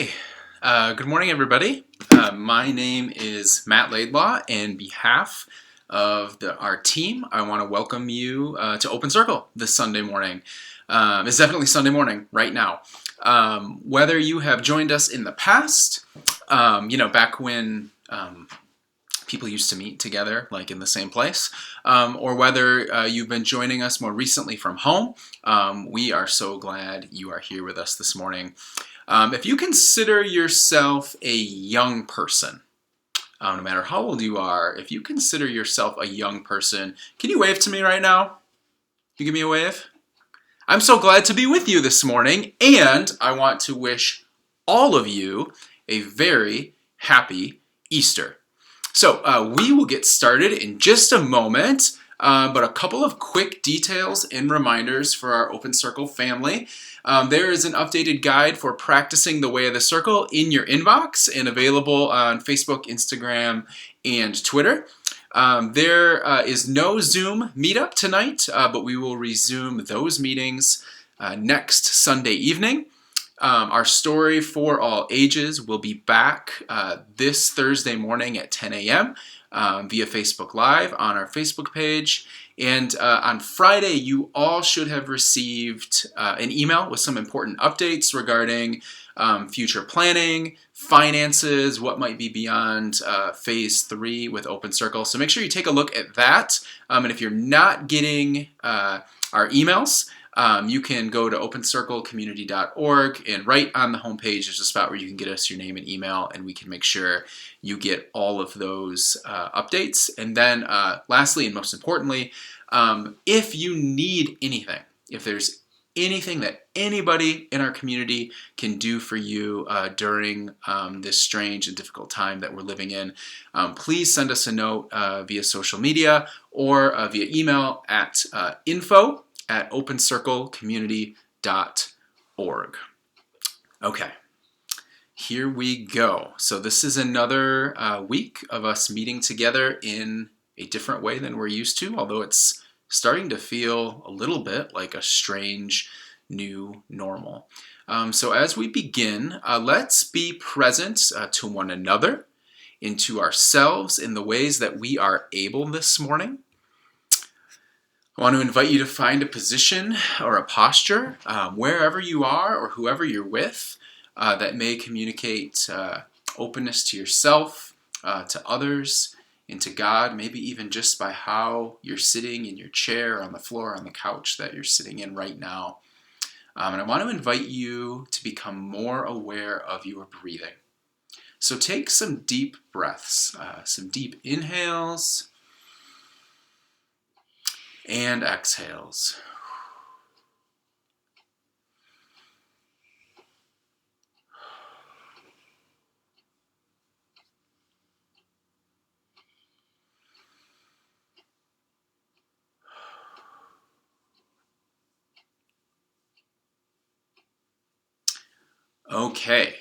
Okay, good morning everybody. My name is Matt Laidlaw, and on behalf of our team, I want to welcome you to Open Circle this Sunday morning. It's definitely Sunday morning right now. Whether you have joined us in the past, back when people used to meet together, like in the same place, or whether you've been joining us more recently from home, we are so glad you are here with us this morning. If you consider yourself a young person, no matter how old you are, if you consider yourself a young person, can you wave to me right now? You give me a wave? I'm so glad to be with you this morning, and I want to wish all of you a very happy Easter. So we will get started in just a moment, but a couple of quick details and reminders for our Open Circle family. There is an updated guide for practicing the way of the circle in your inbox and available on Facebook, Instagram, and Twitter. There is no Zoom meetup tonight, but we will resume those meetings next Sunday evening. Our story for all ages will be back this Thursday morning at 10 a.m. Via Facebook Live on our Facebook page. And on Friday, you all should have received an email with some important updates regarding future planning, finances, what might be beyond phase 3 with Open Circle. So make sure you take a look at that. And if you're not getting our emails, you can go to opencirclecommunity.org, and right on the homepage there's a spot where you can get us your name and email, and we can make sure you get all of those updates. And then lastly, and most importantly, if you need anything, if there's anything that anybody in our community can do for you during this strange and difficult time that we're living in, please send us a note via social media or via email at info@opencirclecommunity.org. Okay, here we go. So this is another week of us meeting together in a different way than we're used to, although it's starting to feel a little bit like a strange new normal. So as we begin, let's be present to one another, into ourselves in the ways that we are able this morning. I want to invite you to find a position or a posture wherever you are or whoever you're with that may communicate openness to yourself, to others, and to God, maybe even just by how you're sitting in your chair, on the floor, on the couch that you're sitting in right now. And I want to invite you to become more aware of your breathing. So take some deep breaths, some deep inhales and exhales. Okay,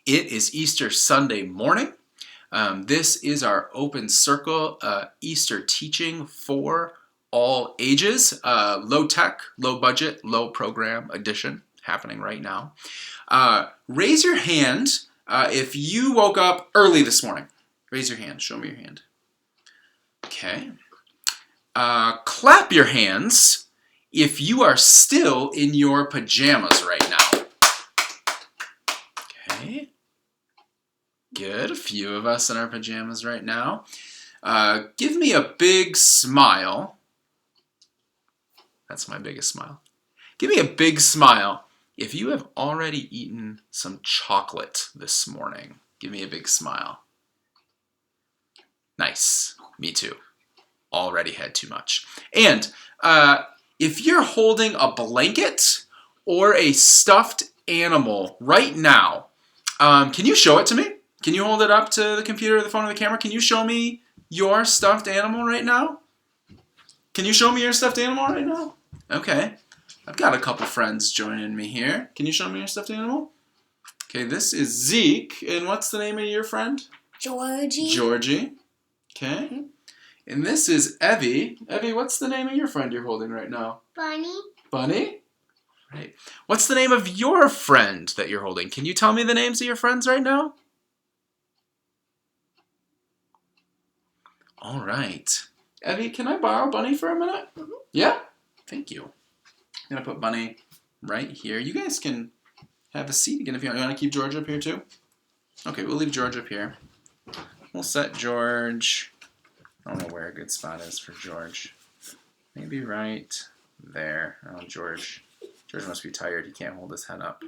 it is Easter Sunday morning. This is our Open Circle Easter teaching for all ages, low tech, low budget, low program edition happening right now. Raise your hand if you woke up early this morning. Raise your hand. Show me your hand. Okay. Clap your hands if you are still in your pajamas right now. Okay. Good. A few of us in our pajamas right now. Give me a big smile. That's my biggest smile. Give me a big smile if you have already eaten some chocolate this morning. Give me a big smile. Nice. Me too. Already had too much. And if you're holding a blanket or a stuffed animal right now, can you show it to me? Can you hold it up to the computer or the phone or the camera? Can you show me your stuffed animal right now? Can you show me your stuffed animal right now? Okay. I've got a couple friends joining me here. Can you show me your stuffed animal? Okay, this is Zeke. And what's the name of your friend? Georgie. Georgie. Okay. Mm-hmm. And this is Evie. Evie, what's the name of your friend you're holding right now? Bunny. Bunny? Right. What's the name of your friend that you're holding? Can you tell me the names of your friends right now? All right. Evie, can I borrow Bunny for a minute? Yeah? Thank you. I'm going to put Bunny right here. You guys can have a seat again if you want. You want to keep George up here too? Okay, we'll leave George up here. We'll set George. I don't know where a good spot is for George. Maybe right there. Oh, George must be tired. He can't hold his head up.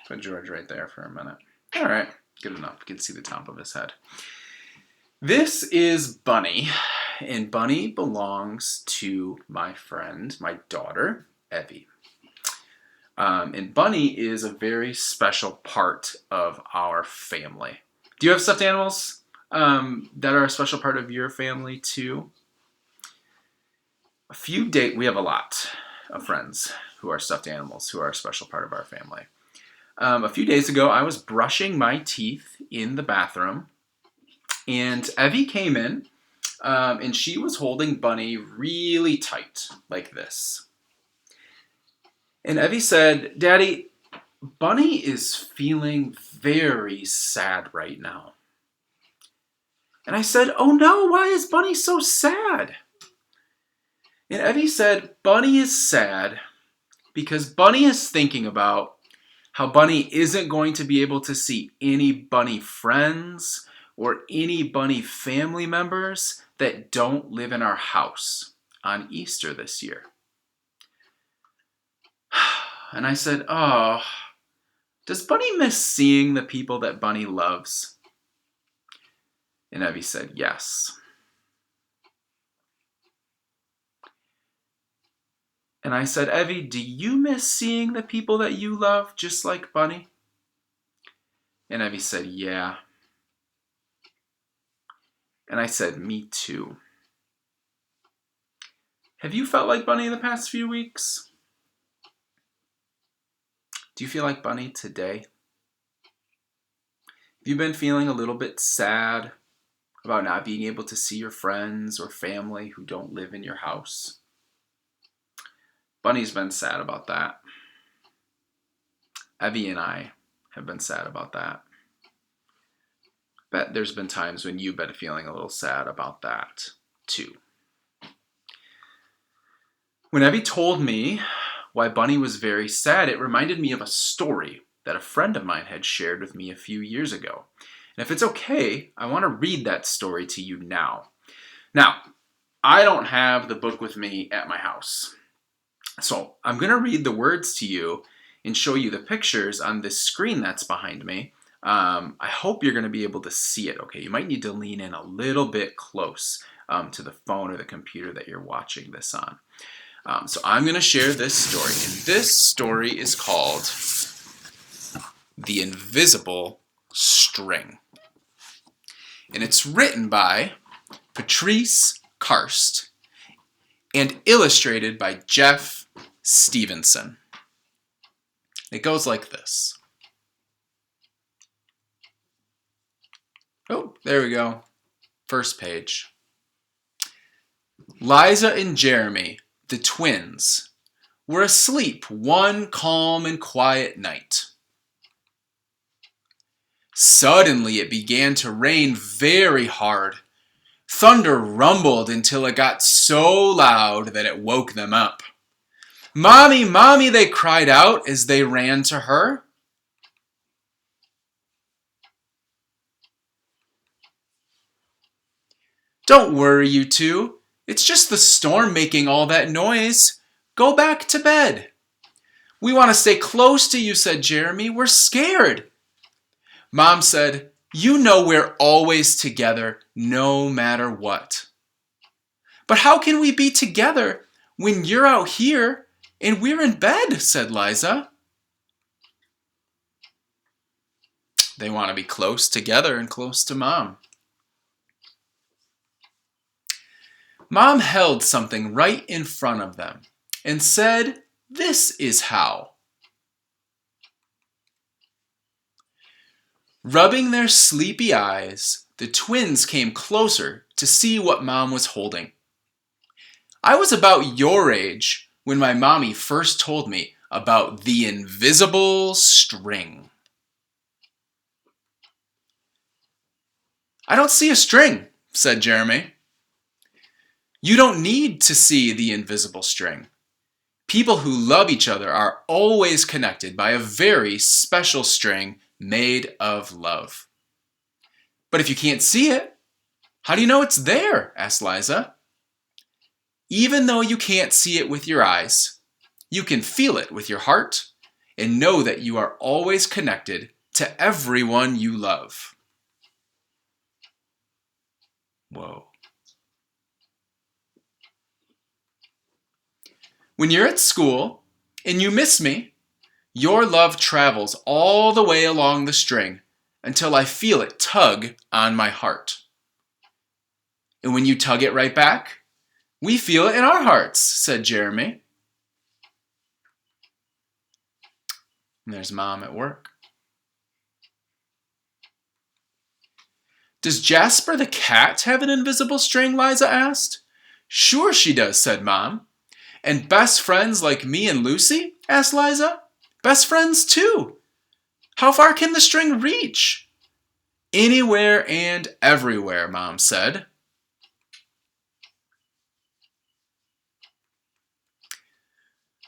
Put George right there for a minute. All right, good enough. You can see the top of his head. This is Bunny, and Bunny belongs to my friend, my daughter, Evie. And Bunny is a very special part of our family. Do you have stuffed animals that are a special part of your family too? We have a lot of friends who are stuffed animals who are a special part of our family. A few days ago, I was brushing my teeth in the bathroom, and Evie came in, and she was holding Bunny really tight, like this. And Evie said, "Daddy, Bunny is feeling very sad right now." And I said, "Oh no, why is Bunny so sad?" And Evie said, "Bunny is sad because Bunny is thinking about how Bunny isn't going to be able to see any Bunny friends or any Bunny family members that don't live in our house on Easter this year." And I said, "Oh, does Bunny miss seeing the people that Bunny loves?" And Evie said, "Yes." And I said, "Evie, do you miss seeing the people that you love just like Bunny?" And Evie said, "Yeah." And I said, "Me too." Have you felt like Bunny in the past few weeks? Do you feel like Bunny today? Have you been feeling a little bit sad about not being able to see your friends or family who don't live in your house? Bunny's been sad about that. Evie and I have been sad about that. Bet there's been times when you've been feeling a little sad about that too. When Evie told me why Bunny was very sad, it reminded me of a story that a friend of mine had shared with me a few years ago. And if it's okay, I want to read that story to you now. Now, I don't have the book with me at my house. So I'm going to read the words to you and show you the pictures on this screen that's behind me. I hope you're going to be able to see it, okay? You might need to lean in a little bit close to the phone or the computer that you're watching this on. So I'm going to share this story, and this story is called The Invisible String. And it's written by Patrice Karst and illustrated by Jeff Stevenson. It goes like this. Oh, there we go. First page. Liza and Jeremy, the twins, were asleep one calm and quiet night. Suddenly it began to rain very hard. Thunder rumbled until it got so loud that it woke them up. "Mommy, Mommy," they cried out as they ran to her. "Don't worry, you two. It's just the storm making all that noise. Go back to bed." "We want to stay close to you," said Jeremy. "We're scared." Mom said, "You know we're always together, no matter what." "But how can we be together when you're out here and we're in bed?" said Liza. They want to be close together and close to Mom. Mom held something right in front of them and said, "This is how." Rubbing their sleepy eyes, the twins came closer to see what Mom was holding. "I was about your age when my mommy first told me about the invisible string. I don't see a string, said Jeremy. You don't need to see the invisible string. People who love each other are always connected by a very special string made of love. But if you can't see it, how do you know it's there? Asked Liza. Even though you can't see it with your eyes, you can feel it with your heart and know that you are always connected to everyone you love. Whoa. When you're at school and you miss me, your love travels all the way along the string until I feel it tug on my heart. And when you tug it right back, we feel it in our hearts, said Jeremy. And there's Mom at work. Does Jasper the cat have an invisible string? Liza asked. Sure she does, said Mom. And best friends like me and Lucy? Asked Liza. Best friends too. How far can the string reach? Anywhere and everywhere, Mom said.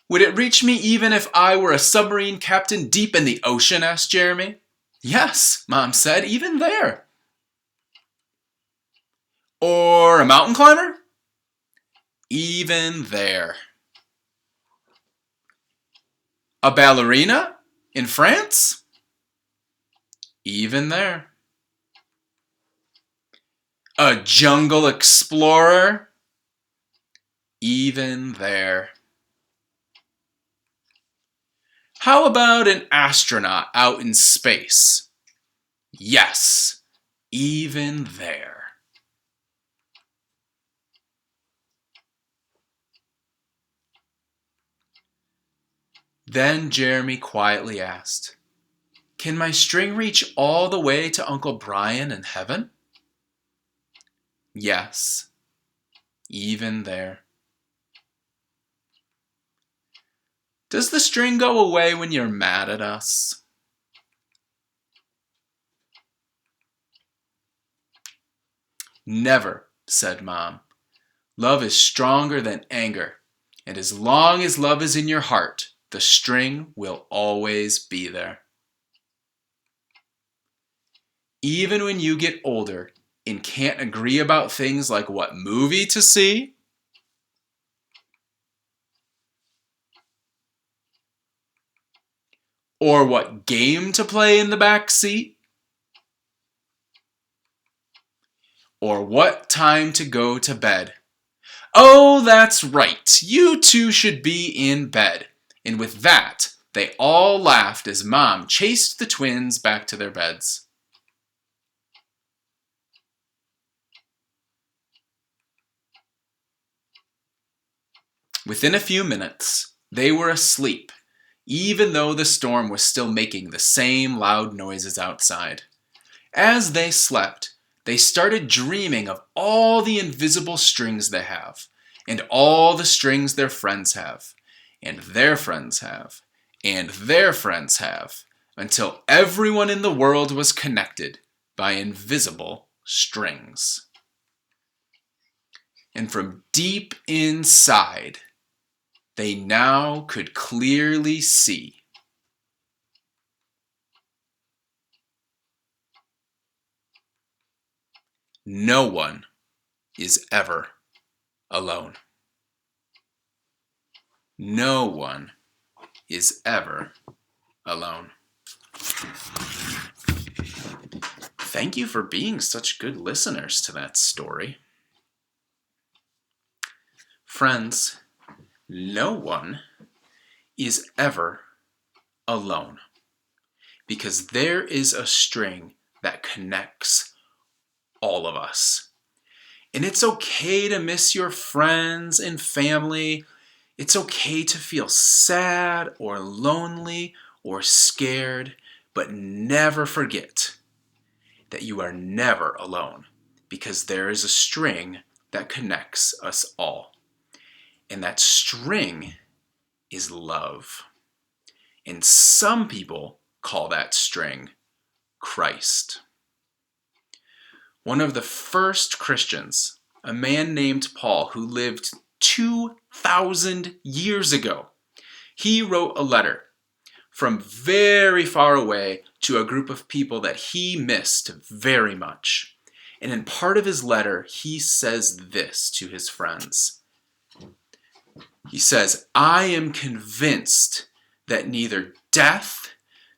Would it reach me even if I were a submarine captain deep in the ocean? Asked Jeremy. Yes, Mom said, even there. Or a mountain climber? Even there. A ballerina in France? Even there. A jungle explorer? Even there. How about an astronaut out in space? Yes, even there. Then Jeremy quietly asked, Can my string reach all the way to Uncle Brian in heaven? Yes, even there. Does the string go away when you're mad at us? Never, said Mom. Love is stronger than anger, and as long as love is in your heart, the string will always be there. Even when you get older and can't agree about things like what movie to see, or what game to play in the back seat, or what time to go to bed. Oh, that's right, you two should be in bed. And with that, they all laughed as Mom chased the twins back to their beds. Within a few minutes, they were asleep, even though the storm was still making the same loud noises outside. As they slept, they started dreaming of all the invisible strings they have, and all the strings their friends have, and their friends have, and their friends have, until everyone in the world was connected by invisible strings. And from deep inside, they now could clearly see. No one is ever alone. No one is ever alone. Thank you for being such good listeners to that story. Friends, no one is ever alone because there is a string that connects all of us. And it's okay to miss your friends and family. It's okay to feel sad or lonely or scared, but never forget that you are never alone because there is a string that connects us all. And that string is love. And some people call that string Christ. One of the first Christians, a man named Paul, who lived 2,000 years ago, he wrote a letter from very far away to a group of people that he missed very much. And in part of his letter, he says this to his friends. He says, I am convinced that neither death,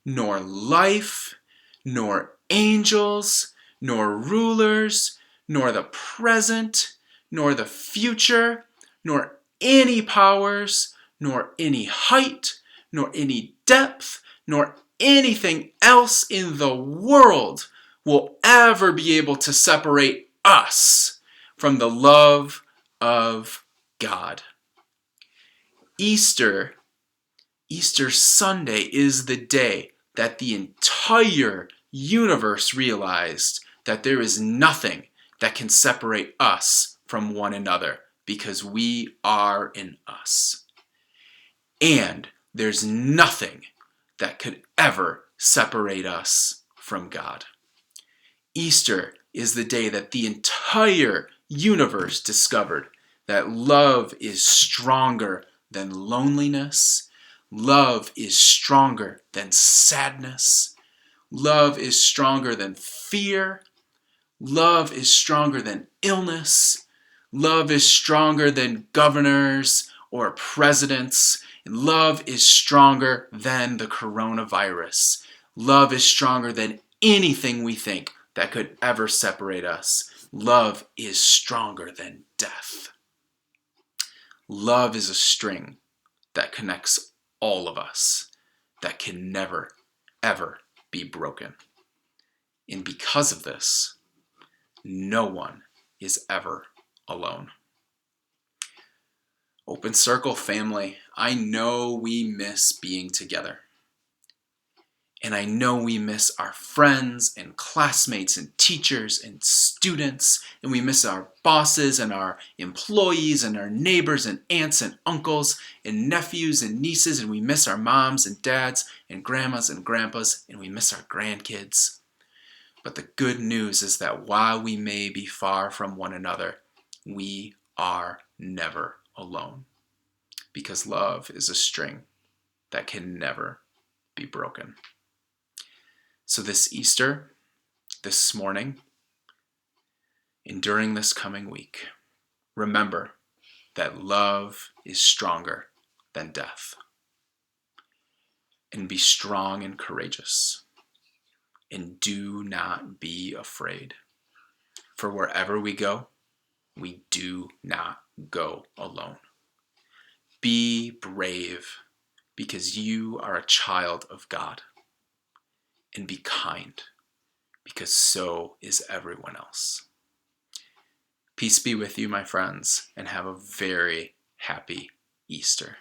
nor life, nor angels, nor rulers, nor the present, nor the future, nor any powers, nor any height, nor any depth, nor anything else in the world will ever be able to separate us from the love of God. Easter Sunday is the day that the entire universe realized that there is nothing that can separate us from one another because we are in us. And there's nothing that could ever separate us from God. Easter is the day that the entire universe discovered that love is stronger than loneliness. Love is stronger than sadness. Love is stronger than fear. Love is stronger than illness. Love is stronger than governors or presidents. And love is stronger than the coronavirus. Love is stronger than anything we think that could ever separate us. Love is stronger than death. Love is a string that connects all of us that can never, ever be broken. And because of this, no one is ever alone. Open Circle family, I know we miss being together. And I know we miss our friends and classmates and teachers and students, and we miss our bosses and our employees and our neighbors and aunts and uncles and nephews and nieces, and we miss our moms and dads and grandmas and grandpas, and we miss our grandkids. But the good news is that while we may be far from one another, we are never alone, because love is a string that can never be broken. So this Easter, this morning, and during this coming week, remember that love is stronger than death. And be strong and courageous. And do not be afraid. For wherever we go, we do not go alone. Be brave, because you are a child of God. And be kind, because so is everyone else. Peace be with you, my friends, and have a very happy Easter.